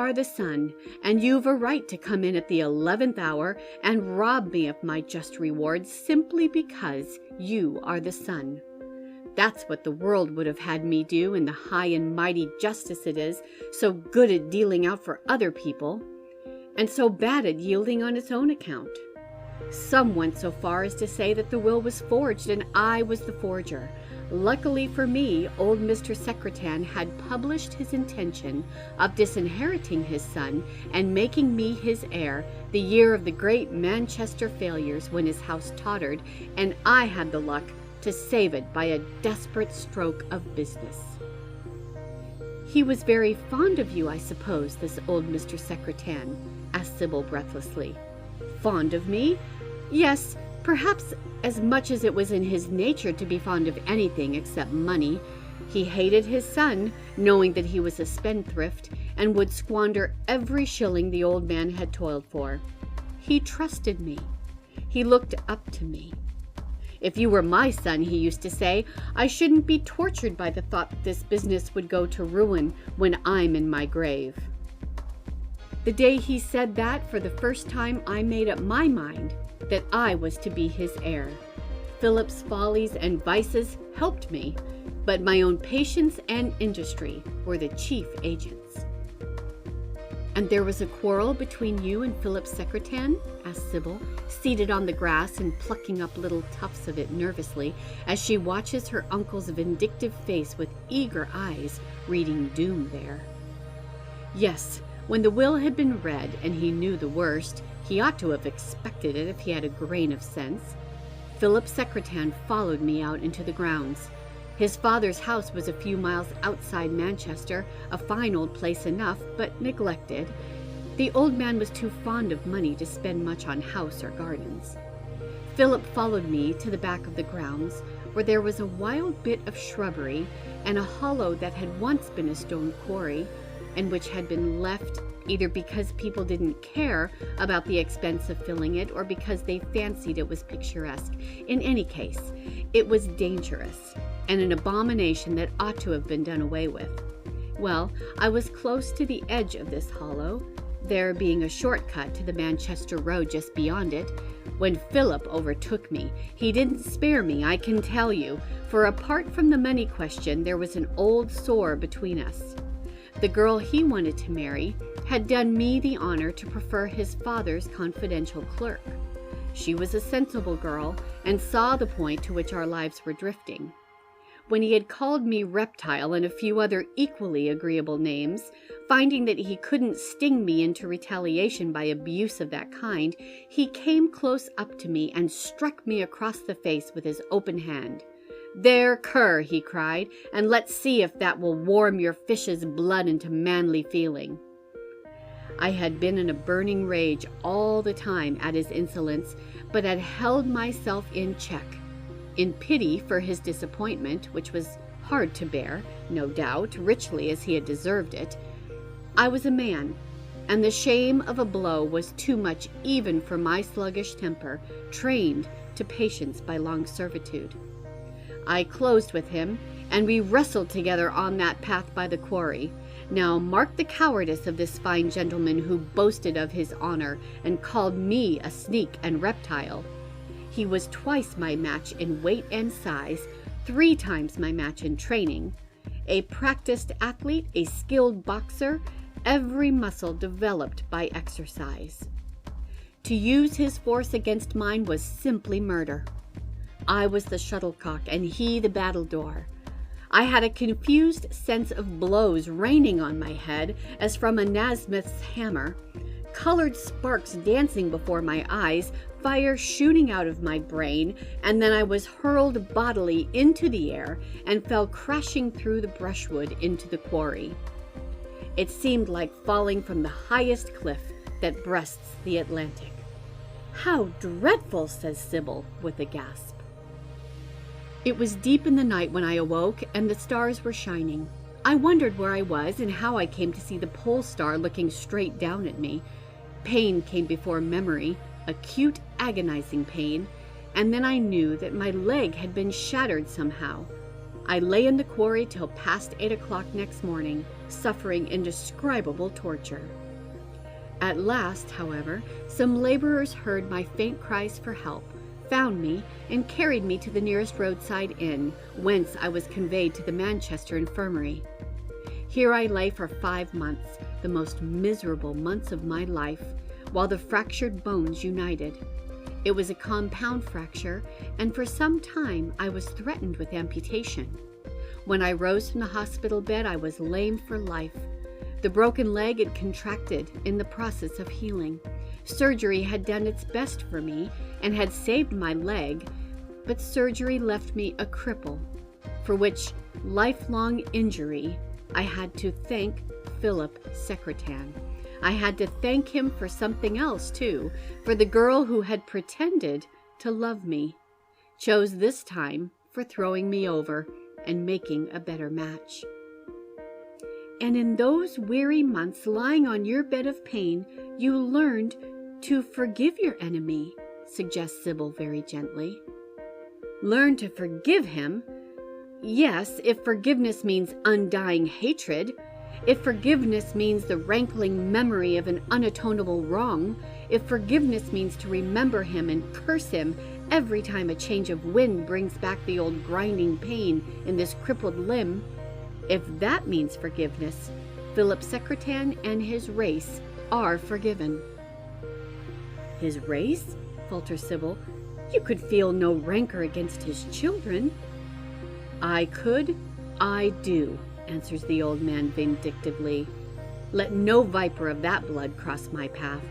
are the sun, and you've a right to come in at the 11th hour and rob me of my just reward simply because you are the sun. That's what the world would have had me do in the high and mighty justice it is, so good at dealing out for other people, and so bad at yielding on its own account. Some went so far as to say that the will was forged and I was the forger. Luckily for me, old Mr. Secretan had published his intention of disinheriting his son and making me his heir the year of the great Manchester failures when his house tottered, and I had the luck to save it by a desperate stroke of business. He was very fond of you, I suppose, this old Mr. Secretan? Asked Sybil breathlessly. Fond of me? Yes, perhaps as much as it was in his nature to be fond of anything except money. He hated his son, knowing that he was a spendthrift, and would squander every shilling the old man had toiled for. He trusted me. He looked up to me. If you were my son, he used to say, I shouldn't be tortured by the thought that this business would go to ruin when I'm in my grave. The day he said that, for the first time I made up my mind that I was to be his heir. Philip's follies and vices helped me, but my own patience and industry were the chief agents. And there was a quarrel between you and Philip Secretan? Asked Sybil, seated on the grass and plucking up little tufts of it nervously as she watches her uncle's vindictive face with eager eyes reading doom there. Yes, when the will had been read and he knew the worst, he ought to have expected it if he had a grain of sense. Philip Secretan followed me out into the grounds. His father's house was a few miles outside Manchester, a fine old place enough, but neglected. The old man was too fond of money to spend much on house or gardens. Philip followed me to the back of the grounds, where there was a wild bit of shrubbery and a hollow that had once been a stone quarry, and which had been left either because people didn't care about the expense of filling it or because they fancied it was picturesque. In any case, it was dangerous and an abomination that ought to have been done away with. Well, I was close to the edge of this hollow, there being a shortcut to the Manchester road just beyond it, when Philip overtook me. He didn't spare me, I can tell you, for apart from the money question, there was an old sore between us. The girl he wanted to marry had done me the honor to prefer his father's confidential clerk. She was a sensible girl and saw the point to which our lives were drifting. When he had called me reptile and a few other equally agreeable names, finding that he couldn't sting me into retaliation by abuse of that kind, he came close up to me and struck me across the face with his open hand. There, cur, he cried, and let's see if that will warm your fish's blood into manly feeling. I had been in a burning rage all the time at his insolence, but had held myself in check. In pity for his disappointment, which was hard to bear, no doubt, richly as he had deserved it, I was a man, and the shame of a blow was too much even for my sluggish temper, trained to patience by long servitude. I closed with him, and we wrestled together on that path by the quarry. Now mark the cowardice of this fine gentleman who boasted of his honor and called me a sneak and reptile. He was twice my match in weight and size, 3 times my match in training. A practiced athlete, a skilled boxer, every muscle developed by exercise. To use his force against mine was simply murder. I was the shuttlecock and he the battledore. I had a confused sense of blows raining on my head as from a Nasmyth's hammer, colored sparks dancing before my eyes, fire shooting out of my brain, and then I was hurled bodily into the air and fell crashing through the brushwood into the quarry. It seemed like falling from the highest cliff that breasts the Atlantic. "How dreadful," says Sybil with a gasp. It was deep in the night when I awoke, and the stars were shining. I wondered where I was and how I came to see the pole star looking straight down at me. Pain came before memory, acute, agonizing pain, and then I knew that my leg had been shattered somehow. I lay in the quarry till past 8 o'clock next morning, suffering indescribable torture. At last, however, some laborers heard my faint cries for help, found me, and carried me to the nearest roadside inn, whence I was conveyed to the Manchester infirmary. Here I lay for 5 months, the most miserable months of my life, while the fractured bones united. It was a compound fracture, and for some time I was threatened with amputation. When I rose from the hospital bed, I was lame for life. The broken leg had contracted in the process of healing. Surgery had done its best for me and had saved my leg, but surgery left me a cripple, for which lifelong injury I had to thank Philip Secretan. I had to thank him for something else, too, for the girl who had pretended to love me chose this time for throwing me over and making a better match. And in those weary months lying on your bed of pain, you learned to forgive your enemy, suggests Sybil very gently. Learn to forgive him? Yes, if forgiveness means undying hatred, if forgiveness means the rankling memory of an unatonable wrong, if forgiveness means to remember him and curse him every time a change of wind brings back the old grinding pain in this crippled limb, if that means forgiveness, Philip Secretan and his race are forgiven. His race? falters Sybil. You could feel no rancor against his children. I could, I do, answers the old man vindictively. Let no viper of that blood cross my path.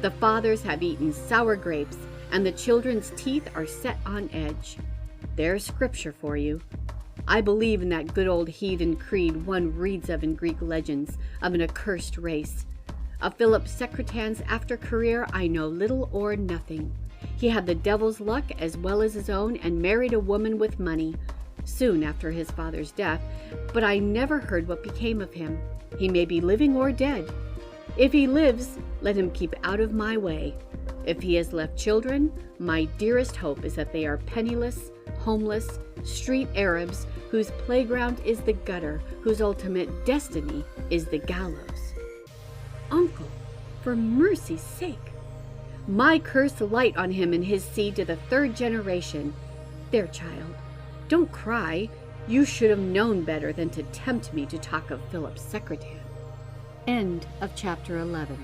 The fathers have eaten sour grapes, and the children's teeth are set on edge. There's scripture for you. I believe in that good old heathen creed one reads of in Greek legends, of an accursed race. Of Philip Secretan's after career I know little or nothing. He had the devil's luck as well as his own, and married a woman with money, soon after his father's death, but I never heard what became of him. He may be living or dead. If he lives, let him keep out of my way. If he has left children, my dearest hope is that they are penniless, homeless, street Arabs whose playground is the gutter, whose ultimate destiny is the gallows. Uncle, for mercy's sake. My curse light on him and his seed to the 3rd generation. There, child, don't cry. You should have known better than to tempt me to talk of Philip Secretan. End of chapter 11.